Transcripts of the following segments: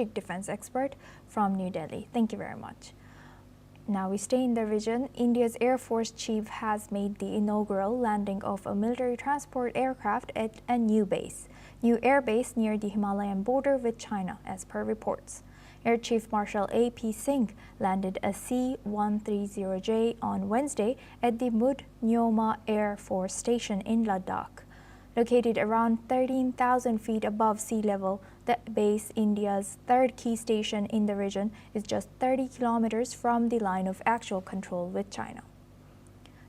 defense expert from New Delhi. Thank you very much. Now we stay in the region. India's Air Force Chief has made the inaugural landing of a military transport aircraft at a new airbase near the Himalayan border with China, as per reports. Air Chief Marshal A.P. Singh landed a C-130J on Wednesday at the Mud Nyoma Air Force Station in Ladakh. Located around 13,000 feet above sea level, the base, India's third key station in the region, is just 30 kilometers from the line of actual control with China.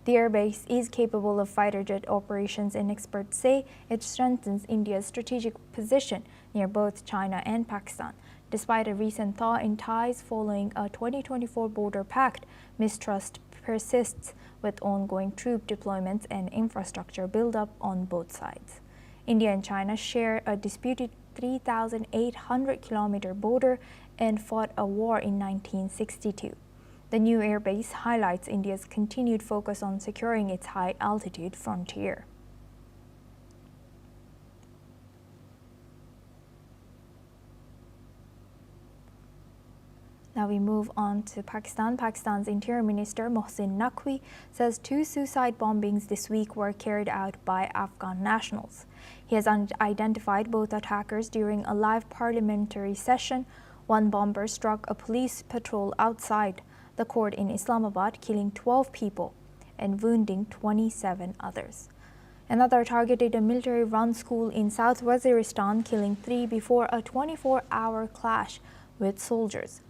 The airbase is capable of fighter jet operations, and experts say it strengthens India's strategic position near both China and Pakistan. Despite a recent thaw in ties following a 2024 border pact, mistrust persists with ongoing troop deployments and infrastructure buildup on both sides. India and China share a disputed 3,800-kilometer border and fought a war in 1962. The new airbase highlights India's continued focus on securing its high-altitude frontier. Now we move on to Pakistan. Pakistan's Interior Minister Mohsin Naqvi says 2 suicide bombings this week were carried out by Afghan nationals. He has identified both attackers during a live parliamentary session. One bomber struck a police patrol outside the court in Islamabad, killing 12 people and wounding 27 others. Another targeted a military-run school in South Waziristan, killing 3 before a 24-hour clash with soldiers.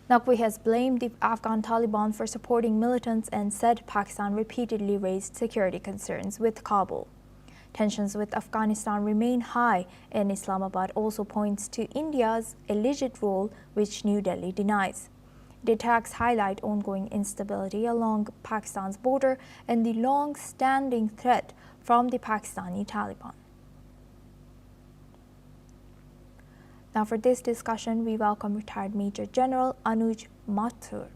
Naqvi has blamed the Afghan Taliban for supporting militants and said Pakistan repeatedly raised security concerns with Kabul. Tensions with Afghanistan remain high, and Islamabad also points to India's alleged role, which New Delhi denies. The attacks highlight ongoing instability along Pakistan's border and the long-standing threat from the Pakistani Taliban. Now for this discussion, we welcome retired Major General Anuj Mathur.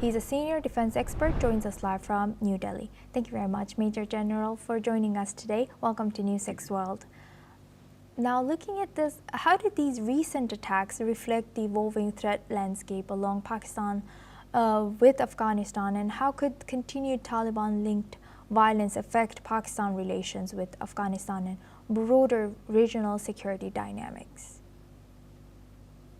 He's a senior defense expert, joins us live from New Delhi. Thank you very much, Major General, for joining us today. Welcome to NewsX World. Now, looking at this, how did these recent attacks reflect the evolving threat landscape along Pakistan with Afghanistan, and how could continued Taliban-linked violence affect Pakistan relations with Afghanistan and broader regional security dynamics?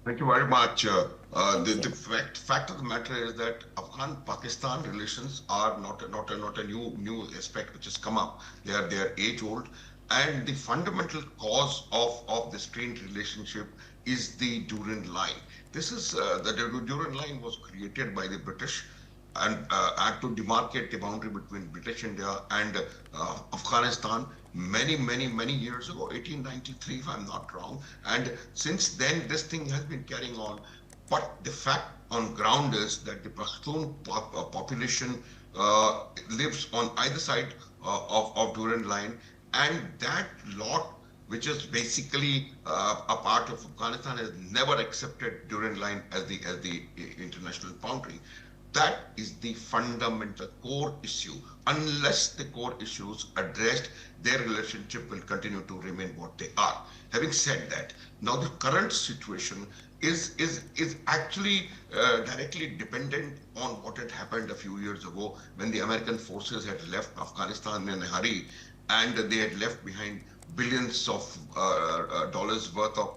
Thank you very much. The fact of the matter is that Afghan-Pakistan relations are not a new aspect which has come up. They are age-old, and the fundamental cause of the strained relationship is the Durand Line. This is the Durand Line was created by the British and to demarcate the boundary between British India and Afghanistan many years ago, 1893 if I'm not wrong. And since then this thing has been carrying on. But the fact on ground is that the Pashtun population lives on either side of Durand Line, and that lot, which is basically a part of Afghanistan, has never accepted Durand Line as the international boundary. That is the fundamental core issue. Unless the core issues addressed, their relationship will continue to remain what they are. Having said that, now the current situation is actually directly dependent on what had happened a few years ago when the American forces had left Afghanistan in a hurry, and they had left behind billions of dollars worth of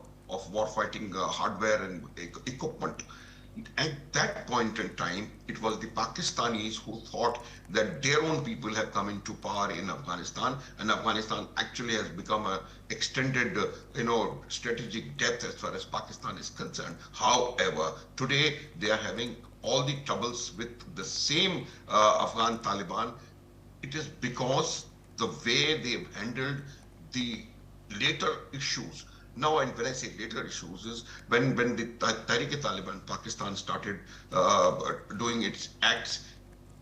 warfighting hardware and equipment. At that point in time, it was the Pakistanis who thought that their own people have come into power in Afghanistan, and Afghanistan actually has become an extended, strategic depth as far as Pakistan is concerned. However, today they are having all the troubles with the same Afghan Taliban. It is because the way they've handled the later issues. Now, and when I say later issues, is when the Tehrik-e-Taliban Pakistan started doing its acts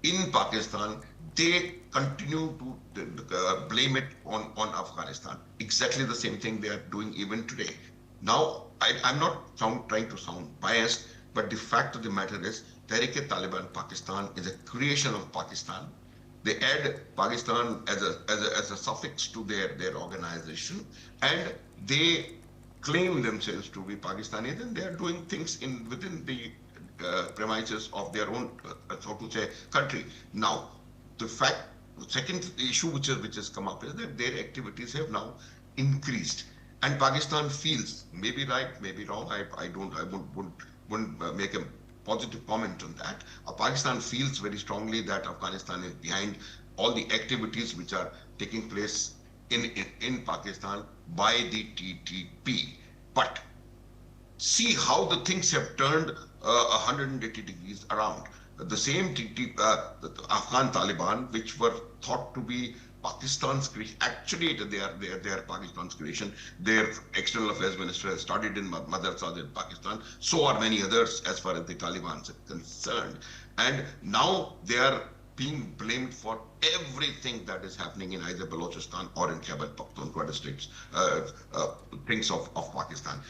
in Pakistan, they continue to blame it on Afghanistan. Exactly the same thing they are doing even today. Now, I'm not trying to sound biased, but the fact of the matter is Tehrik-e-Taliban Pakistan is a creation of Pakistan. They add Pakistan as a suffix to their organization, and they claim themselves to be Pakistani, then they are doing things within the premises of their own, so to say, country. Now, the second issue which has come up is that their activities have now increased, and Pakistan feels, maybe right, maybe wrong. I wouldn't make a positive comment on that. Pakistan feels very strongly that Afghanistan is behind all the activities which are taking place in Pakistan by the TTP. But see how the things have turned 180 degrees around. The same the Afghan Taliban, which were thought to be Pakistan's creation, actually they are Pakistan's creation. Their external affairs minister has studied in Madrasa in Pakistan. So are many others as far as the Taliban are concerned. And now they are being blamed for everything that is happening in either Balochistan or in Khyber Pakhtunkhwa districts, things of Pakistan.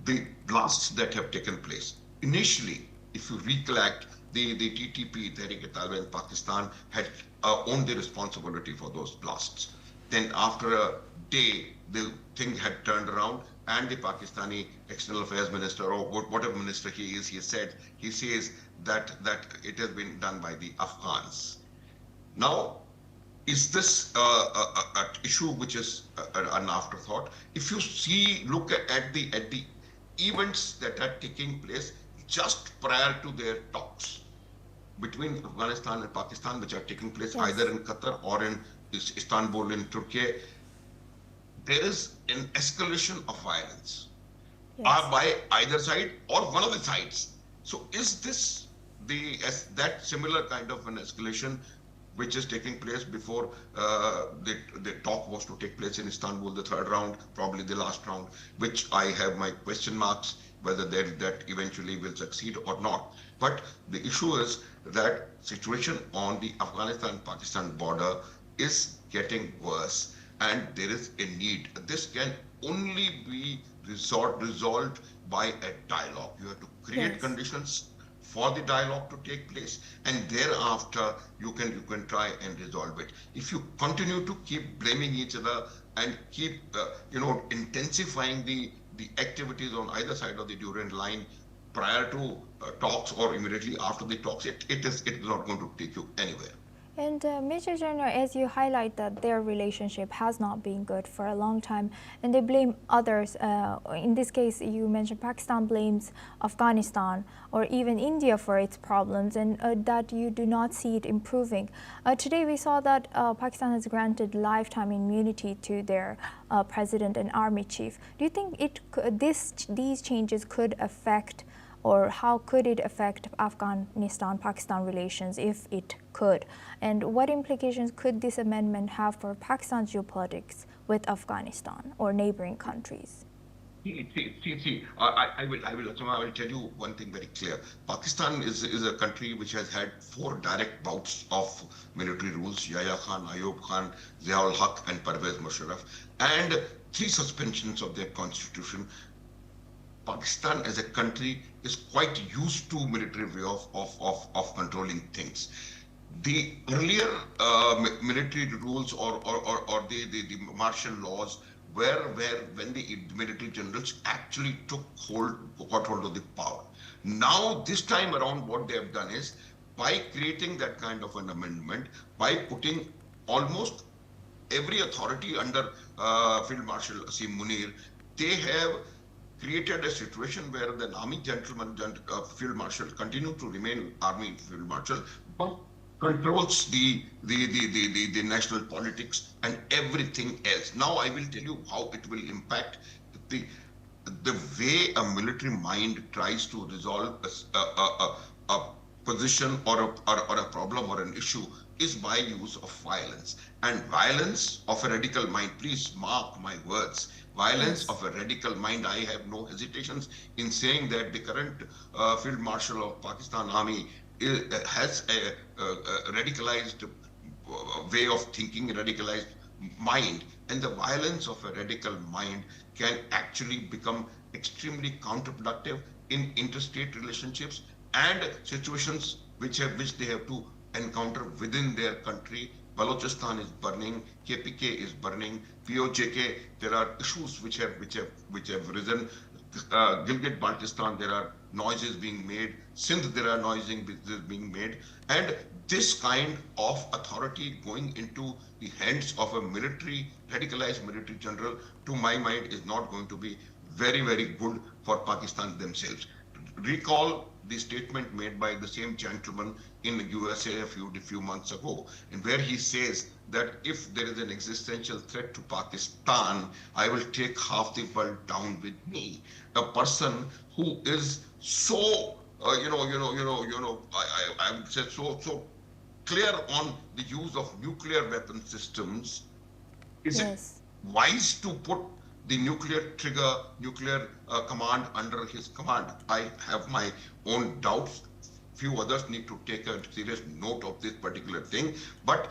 The blasts that have taken place. Initially, if you recollect, the TTP, Tehrik-e-Taliban in Pakistan, had owned the responsibility for those blasts. Then after a day, the thing had turned around, and the Pakistani external affairs minister, or whatever minister he is, he says that it has been done by the Afghans. Now, is this an issue which is an afterthought? If you look at the events that are taking place just prior to their talks between Afghanistan and Pakistan, which are taking place either in Qatar or in Istanbul in Turkey, there is an escalation of violence by either side or one of the sides. So is this that similar kind of an escalation which is taking place before the talk was to take place in Istanbul, the third round, probably the last round, which I have my question marks whether that eventually will succeed or not. But the issue is that situation on the Afghanistan-Pakistan border is getting worse, and there is a need. This can only be resolved by a dialogue. You have to create conditions for the dialogue to take place, and thereafter you can try and resolve it. If you continue to keep blaming each other and keep intensifying the activities on either side of the Durand line prior to talks or immediately after the talks, it is not going to take you anywhere. And Major General, as you highlight that their relationship has not been good for a long time, and they blame others. In this case, you mentioned Pakistan blames Afghanistan or even India for its problems, and that you do not see it improving. Today, we saw that Pakistan has granted lifetime immunity to their president and army chief. Do you think these changes could affect, or how could it affect Afghanistan-Pakistan relations if it could? And what implications could this amendment have for Pakistan's geopolitics with Afghanistan or neighboring countries? I will tell you one thing very clear. Pakistan is a country which has had 4 direct bouts of military rules: Yahya Khan, Ayub Khan, Ziaul Haq, and Pervez Musharraf, and 3 suspensions of their constitution. Pakistan as a country is quite used to military way of controlling things. The earlier military rules or the martial laws were when the military generals actually got hold of the power. Now, this time around, what they have done is, by creating that kind of an amendment, by putting almost every authority under Field Marshal Asim Munir, they have created a situation where the army field marshal continue to remain army field marshal, but controls the national politics and everything else. Now I will tell you how it will impact the way a military mind tries to resolve a position or a problem or an issue is by use of violence. And violence of a radical mind, please mark my words, violence of a radical mind. I have no hesitations in saying that the current Field Marshal of Pakistan Army has a radicalized way of thinking, a radicalized mind. And the violence of a radical mind can actually become extremely counterproductive in interstate relationships and situations which they have to encounter within their country Balochistan is burning, KPK is burning, POJK. There are issues which have risen. Gilgit-Baltistan, there are noises being made. Sindh, there are noises being made, and this kind of authority going into the hands of a radicalized military general, to my mind, is not going to be very, very good for Pakistan themselves. Recall the statement made by the same gentleman in the USA a few months ago, in where he says that if there is an existential threat to Pakistan, I will take half the world down with me. A person who is so, I would say so clear on the use of nuclear weapon systems. Is it Yes. wise to put the nuclear command under his command? I have my own doubts. Few others need to take a serious note of this particular thing. But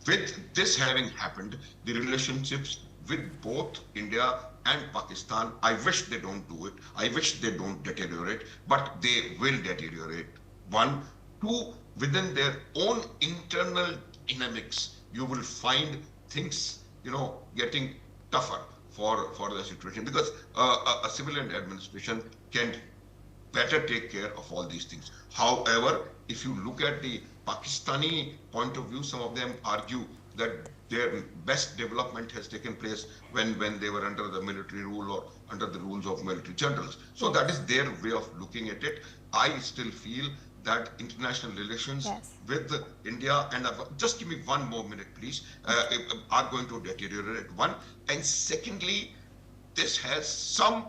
with this having happened, the relationships with both India and Pakistan, I wish they don't do it. I wish they don't deteriorate, but they will deteriorate. One, two, within their own internal dynamics, you will find things, getting tougher for the situation, because a civilian administration can better take care of all these things. However, if you look at the Pakistani point of view, some of them argue that their best development has taken place when they were under the military rule or under the rules of military generals. So that is their way of looking at it. I still feel that international relations Yes. with India, and just give me one more minute, please, are going to deteriorate. One, and secondly, this has some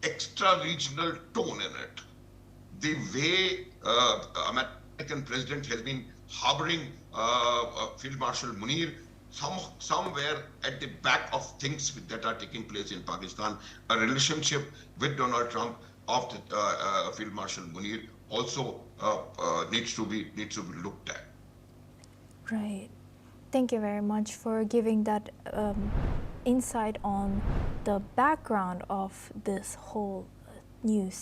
extra-regional tone in it. The way American president has been harboring Field Marshal Munir, somewhere at the back of things that are taking place in Pakistan, a relationship with Donald Trump of the Field Marshal Munir also needs to be looked at. Right. Thank you very much for giving that insight on the background of this whole news.